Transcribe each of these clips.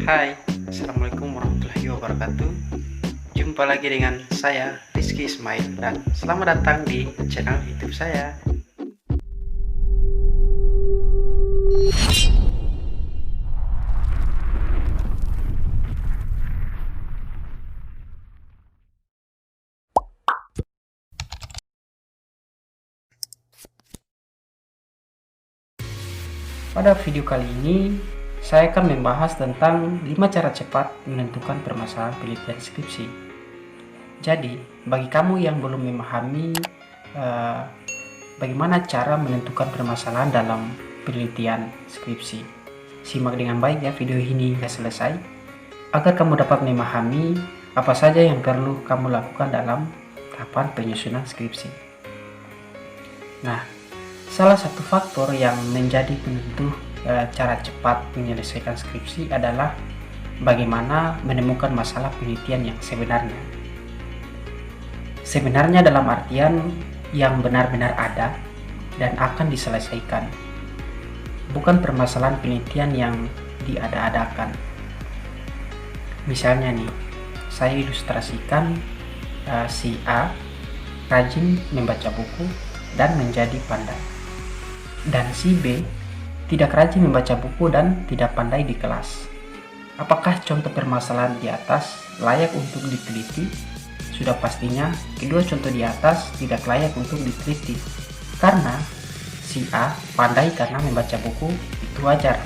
Hai, Assalamualaikum warahmatullahi wabarakatuh. Jumpa lagi dengan saya Rizky Ismail dan selamat datang di channel YouTube saya. Pada video kali ini saya akan membahas tentang 5 cara cepat menentukan permasalahan penelitian skripsi. Jadi, bagi kamu yang belum memahami bagaimana cara menentukan permasalahan dalam penelitian skripsi, simak dengan baik ya video ini hingga selesai, agar kamu dapat memahami apa saja yang perlu kamu lakukan dalam tahapan penyusunan skripsi. Nah, salah satu faktor yang menjadi penentu cara cepat menyelesaikan skripsi adalah bagaimana menemukan masalah penelitian yang sebenarnya. Sebenarnya dalam artian yang benar-benar ada dan akan diselesaikan, bukan permasalahan penelitian yang diada-adakan. Misalnya nih, saya ilustrasikan si A rajin membaca buku dan menjadi pandai, dan si B tidak rajin membaca buku dan tidak pandai di kelas. Apakah contoh permasalahan di atas layak untuk diteliti? Sudah pastinya kedua contoh di atas tidak layak untuk diteliti, karena si A pandai karena membaca buku, itu wajar,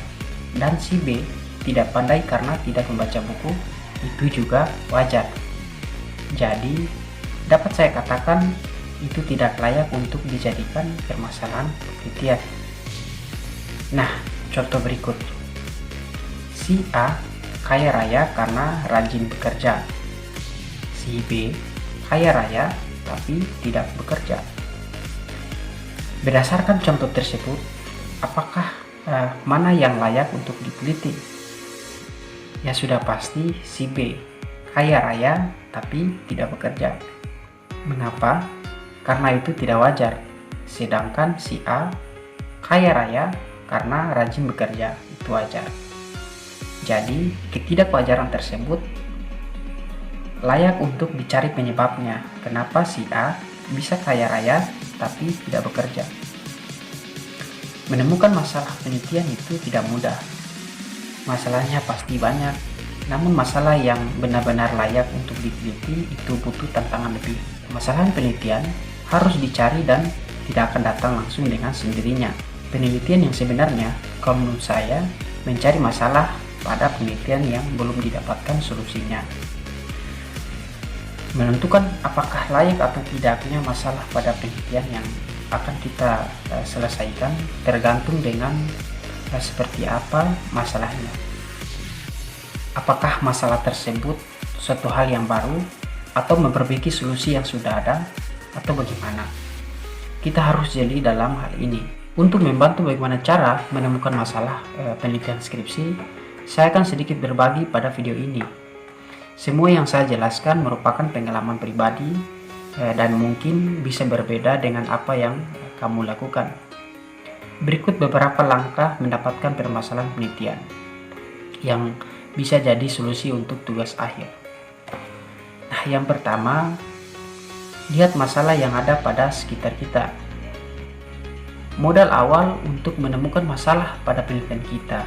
dan si B tidak pandai karena tidak membaca buku, itu juga wajar. Jadi dapat saya katakan itu tidak layak untuk dijadikan permasalahan penelitian. Nah, contoh berikut. Si A kaya raya karena rajin bekerja. Si B kaya raya tapi tidak bekerja. Berdasarkan contoh tersebut, apakah mana yang layak untuk diteliti? Ya sudah pasti si B kaya raya tapi tidak bekerja. Mengapa? Karena itu tidak wajar. Sedangkan si A kaya raya karena rajin bekerja, itu wajar. Jadi ketidakwajaran tersebut layak untuk dicari penyebabnya. Kenapa si A bisa kaya raya tapi tidak bekerja? Menemukan masalah penelitian itu tidak mudah. Masalahnya pasti banyak, namun masalah yang benar-benar layak untuk diteliti itu butuh tantangan lebih. Masalah penelitian harus dicari dan tidak akan datang langsung dengan sendirinya. Penelitian yang sebenarnya, kalau menurut saya, mencari masalah pada penelitian yang belum didapatkan solusinya. Menentukan apakah layak atau tidaknya masalah pada penelitian yang akan kita selesaikan tergantung dengan seperti apa masalahnya. Apakah masalah tersebut suatu hal yang baru atau memperbaiki solusi yang sudah ada, atau bagaimana? Kita harus jeli dalam hal ini. Untuk membantu bagaimana cara menemukan masalah penelitian skripsi, saya akan sedikit berbagi pada video ini. Semua yang saya jelaskan merupakan pengalaman pribadi dan mungkin bisa berbeda dengan apa yang kamu lakukan. Berikut beberapa langkah mendapatkan permasalahan penelitian yang bisa jadi solusi untuk tugas akhir. Nah, yang pertama, lihat masalah yang ada pada sekitar kita. Modal awal untuk menemukan masalah pada penelitian kita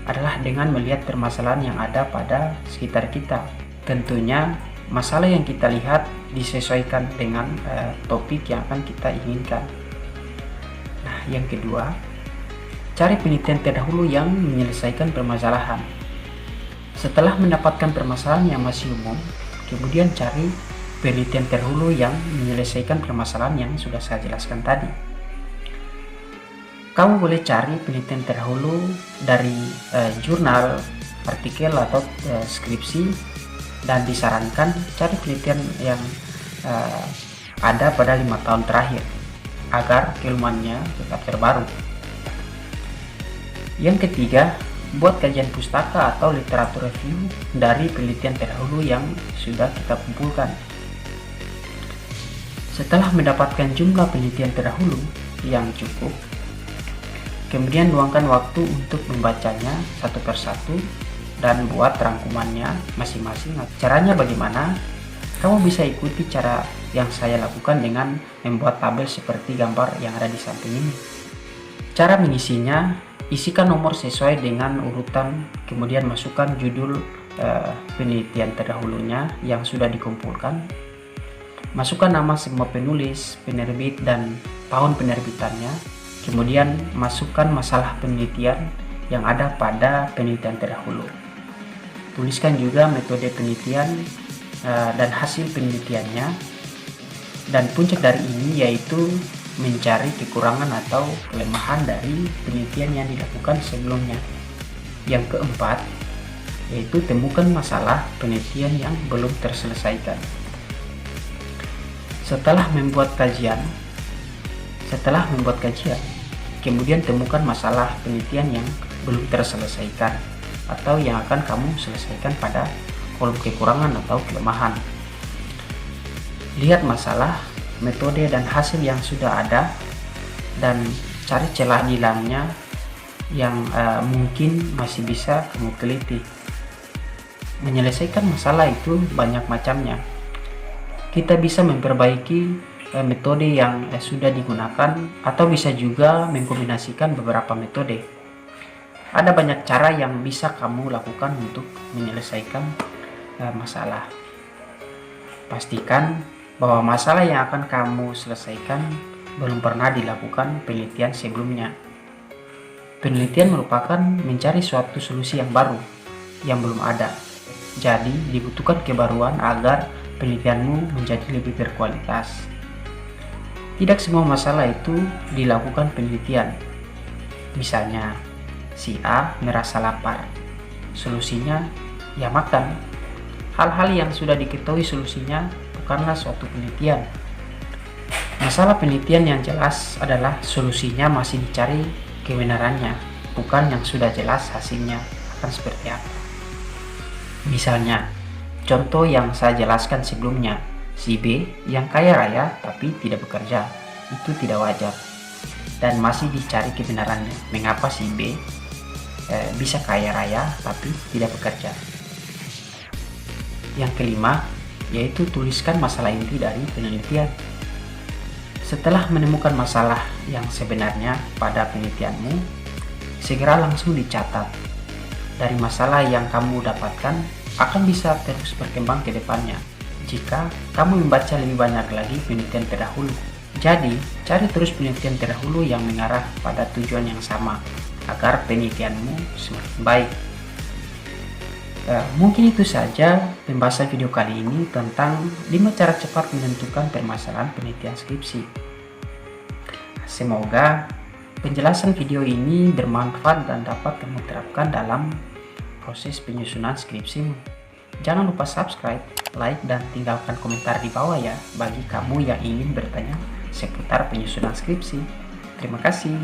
adalah dengan melihat permasalahan yang ada pada sekitar kita. Tentunya masalah yang kita lihat disesuaikan dengan topik yang akan kita inginkan. Nah, yang kedua, cari penelitian terdahulu yang menyelesaikan permasalahan. Setelah mendapatkan permasalahan yang masih umum, kemudian cari penelitian terdahulu yang menyelesaikan permasalahan yang sudah saya jelaskan tadi. Kamu boleh cari penelitian terdahulu dari jurnal, artikel, atau skripsi, dan disarankan cari penelitian yang ada pada 5 tahun terakhir agar keilmuannya tetap terbaru. Yang ketiga, buat kajian pustaka atau literatur review dari penelitian terdahulu yang sudah kita kumpulkan. Setelah mendapatkan jumlah penelitian terdahulu yang cukup, kemudian luangkan waktu untuk membacanya satu persatu dan buat rangkumannya masing-masing. Caranya bagaimana? Kamu bisa ikuti cara yang saya lakukan dengan membuat tabel seperti gambar yang ada di samping ini. Cara mengisinya, isikan nomor sesuai dengan urutan, kemudian masukkan judul penelitian terdahulunya yang sudah dikumpulkan. Masukkan nama semua penulis, penerbit, dan tahun penerbitannya. Kemudian masukkan masalah penelitian yang ada pada penelitian terdahulu. Tuliskan juga metode penelitian dan hasil penelitiannya. Dan puncak dari ini yaitu mencari kekurangan atau kelemahan dari penelitian yang dilakukan sebelumnya. Yang keempat, yaitu temukan masalah penelitian yang belum terselesaikan. Setelah membuat kajian, kemudian temukan masalah penelitian yang belum terselesaikan atau yang akan kamu selesaikan pada kolom kekurangan atau kelemahan. Lihat masalah, metode, dan hasil yang sudah ada dan cari celah di dalamnya yang mungkin masih bisa kamu teliti. Menyelesaikan masalah itu banyak macamnya. Kita bisa memperbaiki metode yang sudah digunakan atau bisa juga mengkombinasikan beberapa metode. Ada banyak cara yang bisa kamu lakukan untuk menyelesaikan masalah. Pastikan bahwa masalah yang akan kamu selesaikan belum pernah dilakukan penelitian sebelumnya. Penelitian merupakan mencari suatu solusi yang baru, yang belum ada. Jadi, dibutuhkan kebaruan agar penelitianmu menjadi lebih berkualitas. Tidak semua masalah itu dilakukan penelitian. Misalnya, si A merasa lapar. Solusinya, ya makan. Hal-hal yang sudah diketahui solusinya bukanlah suatu penelitian. Masalah penelitian yang jelas adalah solusinya masih dicari kebenarannya, bukan yang sudah jelas hasilnya akan seperti apa. Misalnya, contoh yang saya jelaskan sebelumnya, si B yang kaya raya tapi tidak bekerja, itu tidak wajar dan masih dicari kebenarannya. Mengapa si B bisa kaya raya tapi tidak bekerja? Yang kelima, yaitu tuliskan masalah inti dari penelitian. Setelah menemukan masalah yang sebenarnya pada penelitianmu, segera langsung dicatat. Dari masalah yang kamu dapatkan akan bisa terus berkembang ke depannya jika kamu membaca lebih banyak lagi penelitian terdahulu. Jadi, cari terus penelitian terdahulu yang mengarah pada tujuan yang sama agar penelitianmu semakin baik. Mungkin itu saja pembahasan video kali ini tentang 5 cara cepat menentukan permasalahan penelitian skripsi. Semoga penjelasan video ini bermanfaat dan dapat kamu terapkan dalam proses penyusunan skripsimu. Jangan lupa subscribe, like, dan tinggalkan komentar di bawah ya bagi kamu yang ingin bertanya seputar penyusunan skripsi. Terima kasih.